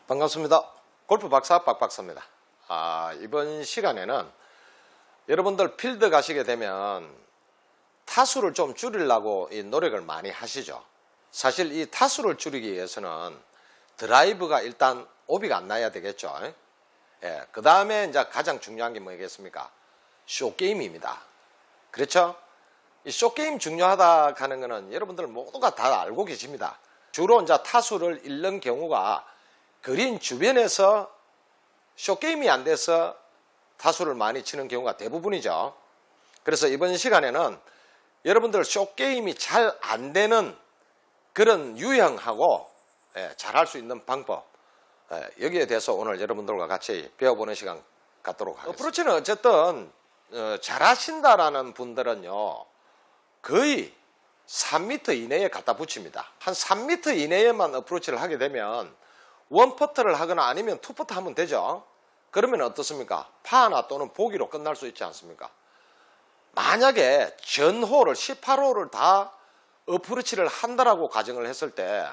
반갑습니다. 골프 박사 박박사입니다. 이번 시간에는 여러분들 필드 가시게 되면 타수를 좀 줄이려고 이 노력을 많이 하시죠. 사실 이 타수를 줄이기 위해서는 드라이브가 일단 오비가 안 나야 되겠죠. 그 다음에 이제 가장 중요한 게 뭐겠습니까? 숏게임입니다. 그렇죠? 이 숏게임 중요하다 하는 거는 여러분들 모두가 다 알고 계십니다. 주로 이제 타수를 잃는 경우가 그린 주변에서 숏게임이 안 돼서 타수를 많이 치는 경우가 대부분이죠. 그래서 이번 시간에는 여러분들 숏게임이 잘 안 되는 그런 유형하고 잘할 수 있는 방법, 여기에 대해서 오늘 여러분들과 같이 배워보는 시간 갖도록 하겠습니다. 어프로치는 어쨌든 잘하신다라는 분들은요 거의 3m 이내에 갖다 붙입니다. 한 3m 이내에만 어프로치를 하게 되면 원퍼트를 하거나 아니면 투퍼트 하면 되죠. 그러면 어떻습니까? 파나 또는 보기로 끝날 수 있지 않습니까? 만약에 전홀을 18홀을 다 어프로치를 한다라고 가정을 했을 때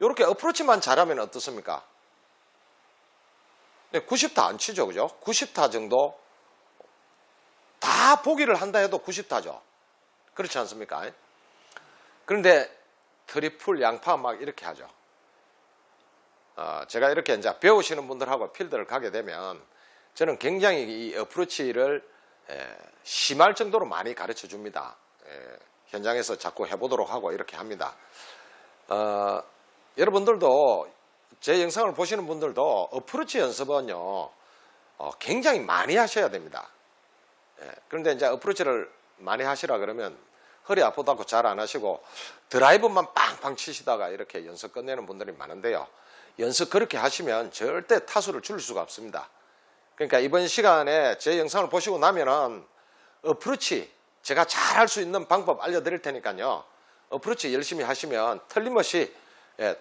이렇게 어프로치만 잘하면 어떻습니까? 90타 안 치죠, 그죠? 90타 정도 다 보기를 한다 해도 90타죠. 그렇지 않습니까? 그런데 트리플 양파 막 이렇게 하죠. 제가 이렇게 이제 배우시는 분들하고 필드를 가게 되면 저는 굉장히 이 어프로치를 심할 정도로 많이 가르쳐 줍니다. 현장에서 자꾸 해보도록 하고 이렇게 합니다. 여러분들도 제 영상을 보시는 분들도 어프로치 연습은요 굉장히 많이 하셔야 됩니다. 그런데 이제 어프로치를 많이 하시라 그러면 허리 아프다고 잘 안 하시고 드라이브만 빵빵 치시다가 이렇게 연습 끝내는 분들이 많은데요. 연습 그렇게 하시면 절대 타수를 줄일 수가 없습니다. 그러니까 이번 시간에 제 영상을 보시고 나면은 어프로치 제가 잘 할 수 있는 방법 알려드릴 테니까요. 어프로치 열심히 하시면 틀림없이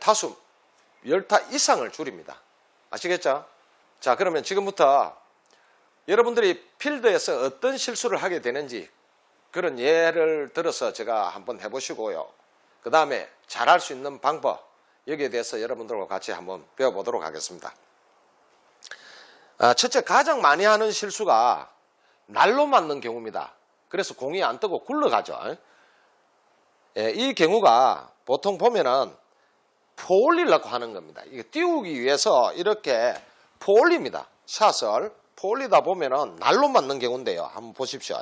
타수 10타 이상을 줄입니다. 아시겠죠? 자, 그러면 지금부터 여러분들이 필드에서 어떤 실수를 하게 되는지 그런 예를 들어서 제가 한번 해보시고요. 그 다음에 잘할 수 있는 방법 여기에 대해서 여러분들과 같이 한번 배워보도록 하겠습니다. 첫째, 가장 많이 하는 실수가 날로 맞는 경우입니다. 그래서 공이 안 뜨고 굴러가죠. 이 경우가 보통 보면은 포 올리려고 하는 겁니다. 이게 띄우기 위해서 이렇게 포 올립니다. 샷을 포 올리다 보면은 날로 맞는 경우인데요. 한번 보십시오.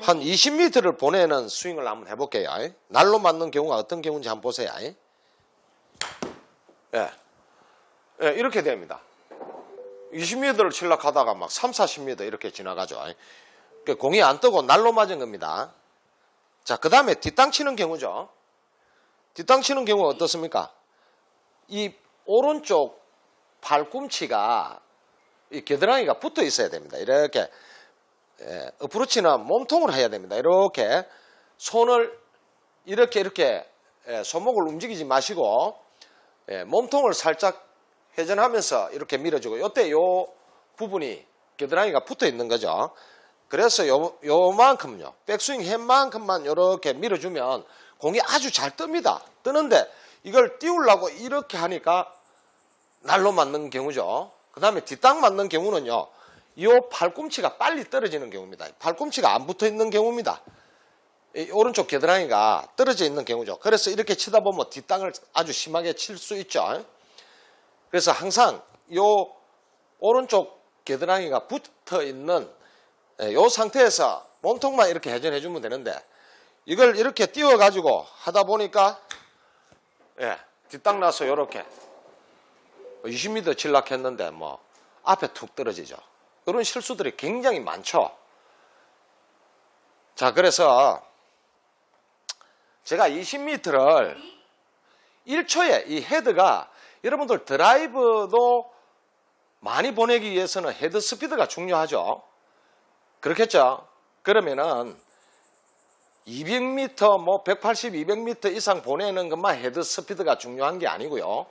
한 20m를 보내는 스윙을 한번 해볼게요. 날로 맞는 경우가 어떤 경우인지 한번 보세요. 이렇게 됩니다. 20m를 칠락 하다가 막 3, 40m 이렇게 지나가죠. 공이 안 뜨고 날로 맞은 겁니다. 자, 그 다음에 뒷땅 치는 경우죠. 뒷땅 치는 경우가 어떻습니까? 이 오른쪽 팔꿈치가 이 겨드랑이가 붙어 있어야 됩니다. 이렇게 어프로치는 몸통을 해야 됩니다. 이렇게 손을 이렇게 손목을 움직이지 마시고 몸통을 살짝 회전하면서 이렇게 밀어주고 이때 요 부분이 겨드랑이가 붙어 있는 거죠. 그래서 요만큼요 백스윙 핸만큼만 이렇게 밀어주면 공이 아주 잘 뜹니다. 뜨는데 이걸 띄우려고 이렇게 하니까 날로 맞는 경우죠. 그 다음에 뒷땅 맞는 경우는요 이 팔꿈치가 빨리 떨어지는 경우입니다. 팔꿈치가 안 붙어 있는 경우입니다. 이 오른쪽 겨드랑이가 떨어져 있는 경우죠. 그래서 이렇게 치다 보면 뒷땅을 아주 심하게 칠 수 있죠. 그래서 항상 요 오른쪽 겨드랑이가 붙어 있는 요 상태에서 몸통만 이렇게 회전해 주면 되는데 이걸 이렇게 띄워 가지고 하다 보니까 뒷땅 나서 이렇게 20m 칠락했는데 뭐 앞에 툭 떨어지죠. 그런 실수들이 굉장히 많죠. 자, 그래서 제가 20m를 1초에 이 헤드가 여러분들 드라이브도 많이 보내기 위해서는 헤드 스피드가 중요하죠. 그렇겠죠? 그러면은 200m, 뭐 180, 200m 이상 보내는 것만 헤드 스피드가 중요한 게 아니고요.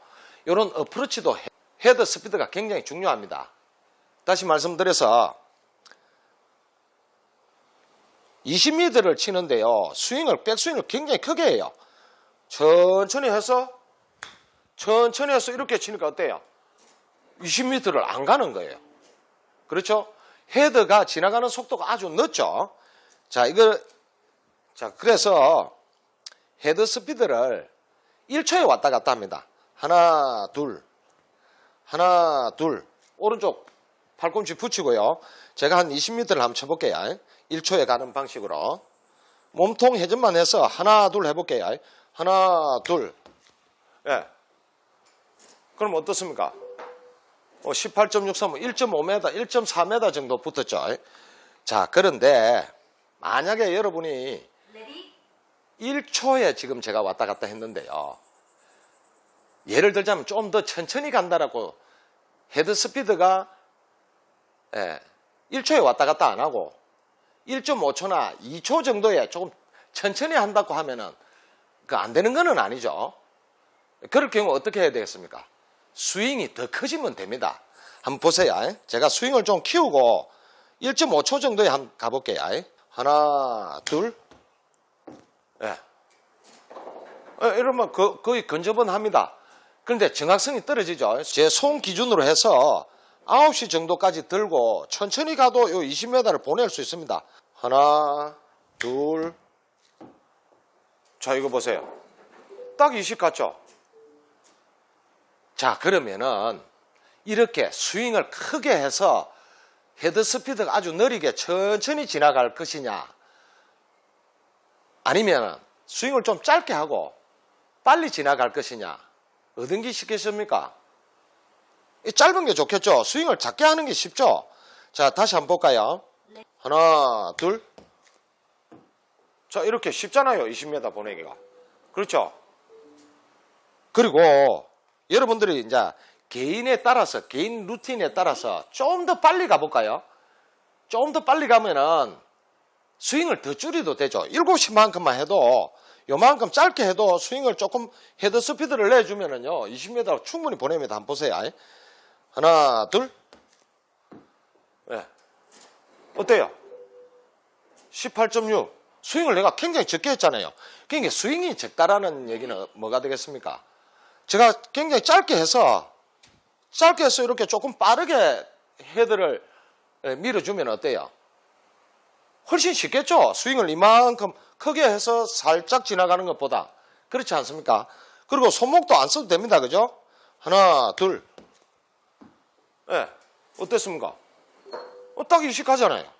이런 어프로치도 헤드 스피드가 굉장히 중요합니다. 다시 말씀드려서 20m를 치는데요. 백스윙을 굉장히 크게 해요. 천천히 해서 이렇게 치니까 어때요? 20m를 안 가는 거예요. 그렇죠? 헤드가 지나가는 속도가 아주 늦죠. 자, 그래서 헤드 스피드를 1초에 왔다 갔다 합니다. 하나, 둘, 오른쪽 팔꿈치 붙이고요. 제가 한 20m를 한번 쳐볼게요. 1초에 가는 방식으로. 몸통 회전만 해서 하나, 둘 해볼게요. 하나, 둘. 예. 그럼 어떻습니까? 18.63, 1.5m, 1.4m 정도 붙었죠. 자, 그런데 만약에 여러분이 1초에 지금 제가 왔다 갔다 했는데요. 예를 들자면 좀 더 천천히 간다라고 헤드 스피드가 1초에 왔다 갔다 안 하고 1.5초나 2초 정도에 조금 천천히 한다고 하면은 그 안 되는 거는 아니죠. 그럴 경우 어떻게 해야 되겠습니까? 스윙이 더 커지면 됩니다. 한번 보세요. 제가 스윙을 좀 키우고 1.5초 정도에 한번 가볼게요. 하나, 둘. 예. 이러면 거의 근접은 그런데 정확성이 떨어지죠. 제 손 기준으로 해서 9시 정도까지 들고 천천히 가도 요 20m를 보낼 수 있습니다. 하나, 둘. 자, 이거 보세요. 딱 20 같죠? 자, 그러면은 이렇게 스윙을 크게 해서 헤드 스피드가 아주 느리게 천천히 지나갈 것이냐, 아니면 스윙을 좀 짧게 하고 빨리 지나갈 것이냐, 어떤 게 쉽겠습니까? 짧은 게 좋겠죠. 스윙을 작게 하는 게 쉽죠. 자, 다시 한번 볼까요? 하나, 둘. 자, 이렇게 쉽잖아요. 20m 보내기가. 그렇죠? 그리고 여러분들이 이제 개인에 따라서, 개인 루틴에 따라서 좀 더 빨리 가볼까요? 좀 더 빨리 가면은 스윙을 더 줄여도 되죠. 7시만큼만 해도, 요만큼 짧게 해도 스윙을 조금 헤드 스피드를 내주면은요, 20m 충분히 보냅니다. 한번 보세요. 하나, 둘. 네. 어때요? 18.6. 스윙을 내가 굉장히 적게 했잖아요. 그러니까 스윙이 적다라는 얘기는 뭐가 되겠습니까? 제가 굉장히 짧게 해서 이렇게 조금 빠르게 헤드를 밀어주면 어때요? 훨씬 쉽겠죠? 스윙을 이만큼 크게 해서 살짝 지나가는 것보다. 그렇지 않습니까? 그리고 손목도 안 써도 됩니다. 그죠? 하나, 둘. 네. 어땠습니까? 딱 20 가잖아요.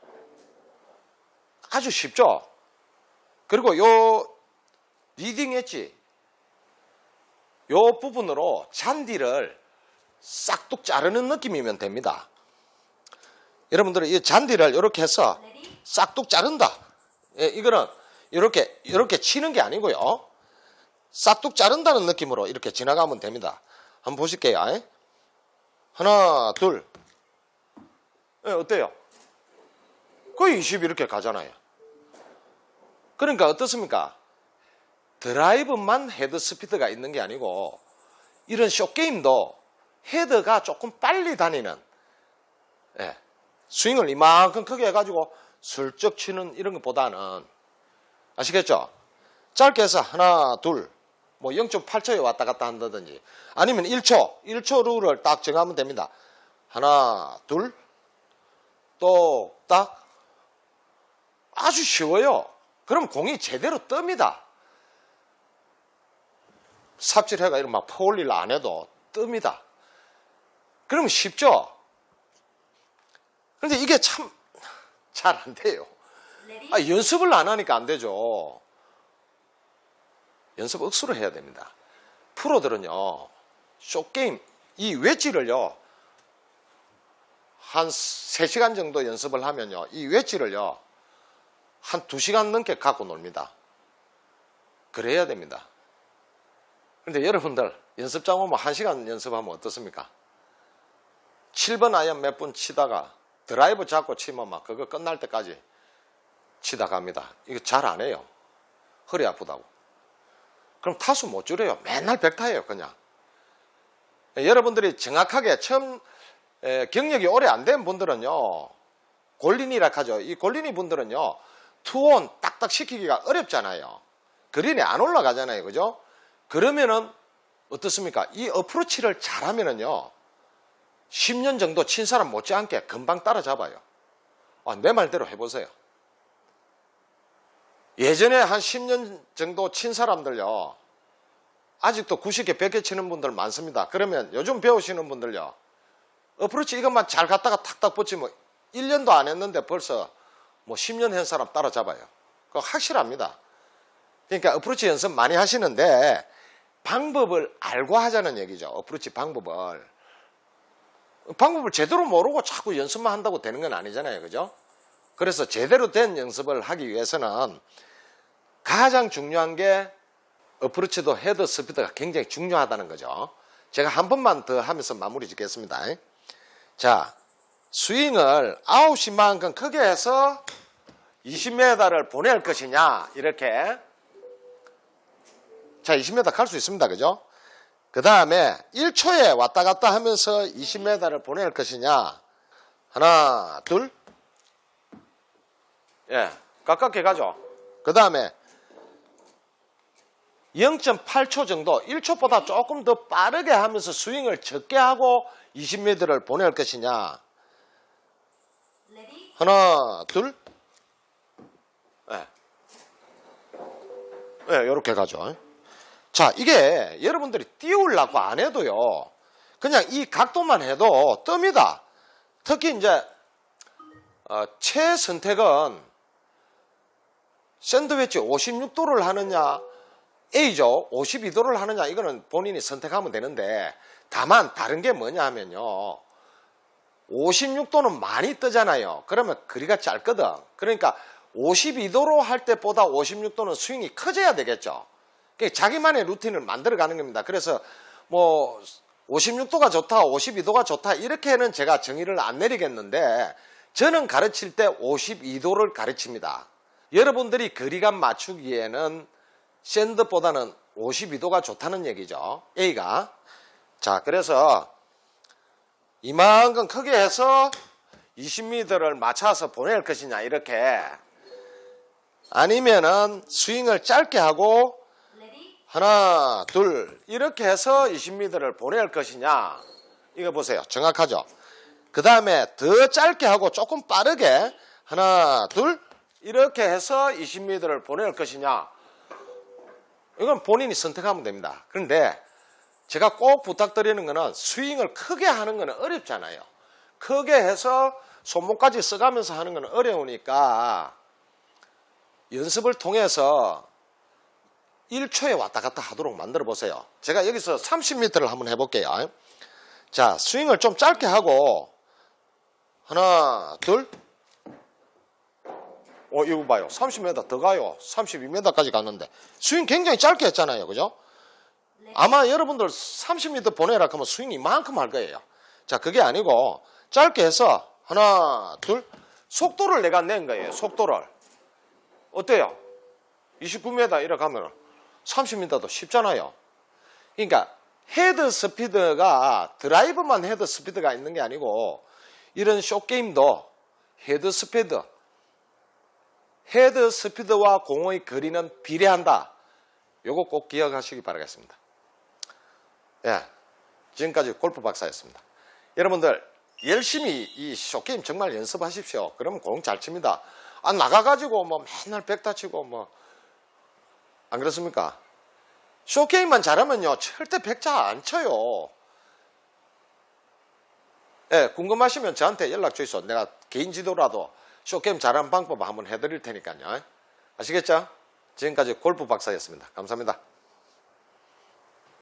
아주 쉽죠? 그리고 요 리딩 엣지, 요 부분으로 잔디를 싹둑 자르는 느낌이면 됩니다. 여러분들은 이 잔디를 이렇게 해서 싹둑 자른다. 예, 이거는 이렇게 치는 게 아니고요. 싹둑 자른다는 느낌으로 이렇게 지나가면 됩니다. 한번 보실게요. 하나, 둘. 예, 어때요? 거의 20 이렇게 가잖아요. 그러니까 어떻습니까? 드라이브만 헤드 스피드가 있는 게 아니고 이런 숏게임도 헤드가 조금 빨리 다니는, 예, 스윙을 이만큼 크게 해가지고 슬쩍 치는 이런 것보다는, 아시겠죠? 짧게 해서 하나, 둘, 뭐 0.8초에 왔다 갔다 한다든지, 아니면 1초 룰을 딱 정하면 됩니다. 하나, 둘, 또 딱. 아주 쉬워요. 그럼 공이 제대로 뜹니다. 삽질해가 이런 막 포올릴 안 해도 뜹니다. 그러면 쉽죠? 근데 이게 참 잘 안 돼요. 연습을 안 하니까 안 되죠. 연습 억수로 해야 됩니다. 프로들은요, 숏게임, 이 웨지를요, 한 3시간 정도 연습을 하면요, 이 웨지를요, 한 2시간 넘게 갖고 놉니다. 그래야 됩니다. 근데 여러분들 연습장 오면 1시간 연습하면 어떻습니까? 7번 아이언 몇 분 치다가 드라이브 잡고 치면 막 그거 끝날 때까지 치다 갑니다. 이거 잘 안 해요. 허리 아프다고. 그럼 타수 못 줄여요. 맨날 100타예요 그냥. 여러분들이 정확하게 처음 경력이 오래 안 된 분들은요, 골린이라 하죠. 이 골린이 분들은요, 투온 딱딱 시키기가 어렵잖아요. 그린이 안 올라가잖아요. 그죠? 그러면은 어떻습니까? 이 어프로치를 잘하면은요, 10년 정도 친 사람 못지않게 금방 따라잡아요. 내 말대로 해보세요. 예전에 한 10년 정도 친 사람들요, 아직도 90개, 100개 치는 분들 많습니다. 그러면 요즘 배우시는 분들요, 어프로치 이것만 잘 갖다가 탁탁 붙이면 1년도 안 했는데 벌써 뭐 10년 한 사람 따라잡아요. 그거 확실합니다. 그러니까 어프로치 연습 많이 하시는데 방법을 알고 하자는 얘기죠. 어프로치 방법을 제대로 모르고 자꾸 연습만 한다고 되는 건 아니잖아요. 그죠? 그래서 제대로 된 연습을 하기 위해서는 가장 중요한 게 어프로치도 헤드 스피드가 굉장히 중요하다는 거죠. 제가 한 번만 더 하면서 마무리 짓겠습니다. 자, 스윙을 아웃시만큼 크게 해서 20m를 보낼 것이냐, 이렇게. 자, 20m 갈 수 있습니다. 그죠? 그 다음에 1초에 왔다 갔다 하면서 20m를 보낼 것이냐. 하나, 둘. 예, 가깝게 가죠. 그 다음에 0.8초 정도, 1초보다 조금 더 빠르게 하면서 스윙을 적게 하고 20m를 보낼 것이냐. 하나, 둘. 예. 예, 이렇게 가죠. 자, 이게 여러분들이 띄우려고 안 해도요, 그냥 이 각도만 해도 뜹니다. 특히 이제 최선택은 샌드위치 56도를 하느냐, A죠. 52도를 하느냐, 이거는 본인이 선택하면 되는데, 다만 다른 게 뭐냐 하면요, 56도는 많이 뜨잖아요. 그러면 거리가 짧거든. 그러니까 52도로 할 때보다 56도는 스윙이 커져야 되겠죠. 자기만의 루틴을 만들어가는 겁니다. 그래서 뭐 56도가 좋다, 52도가 좋다, 이렇게는 제가 정의를 안 내리겠는데, 저는 가르칠 때 52도를 가르칩니다. 여러분들이 거리감 맞추기에는 샌드보다는 52도가 좋다는 얘기죠. A가. 자, 그래서 이만큼 크게 해서 20m를 맞춰서 보낼 것이냐, 이렇게. 아니면은 스윙을 짧게 하고 하나, 둘, 이렇게 해서 20m를 보낼 것이냐. 이거 보세요. 정확하죠? 그 다음에 더 짧게 하고 조금 빠르게 하나, 둘, 이렇게 해서 20m를 보낼 것이냐. 이건 본인이 선택하면 됩니다. 그런데 제가 꼭 부탁드리는 거는 스윙을 크게 하는 거는 어렵잖아요. 크게 해서 손목까지 써가면서 하는 거는 어려우니까 연습을 통해서 1초에 왔다 갔다 하도록 만들어 보세요. 제가 여기서 30m를 한번 해볼게요. 자, 스윙을 좀 짧게 하고 하나, 둘. 이거 봐요. 30m 더 가요. 32m까지 갔는데 스윙 굉장히 짧게 했잖아요. 그죠? 아마 여러분들 30m 보내라 하면 스윙 이만큼 할 거예요. 자, 그게 아니고 짧게 해서 하나, 둘. 속도를 내가 낸 거예요. 속도를. 어때요? 29m 이렇게 하면 30m도 쉽잖아요. 그러니까 헤드 스피드가 드라이브만 헤드 스피드가 있는 게 아니고 이런 숏게임도 헤드 스피드와 공의 거리는 비례한다. 요거 꼭 기억하시기 바라겠습니다. 예, 지금까지 골프 박사였습니다. 여러분들 열심히 이 숏게임 정말 연습하십시오. 그러면 공 잘 칩니다. 나가가지고 뭐 맨날 백타 치고 뭐 안 그렇습니까? 숏게임만 잘하면요 절대 백타 안 쳐요. 예, 궁금하시면 저한테 연락 주시오. 내가 개인 지도라도 숏게임 잘하는 방법 한번 해드릴 테니까요. 아시겠죠? 지금까지 골프 박사였습니다. 감사합니다.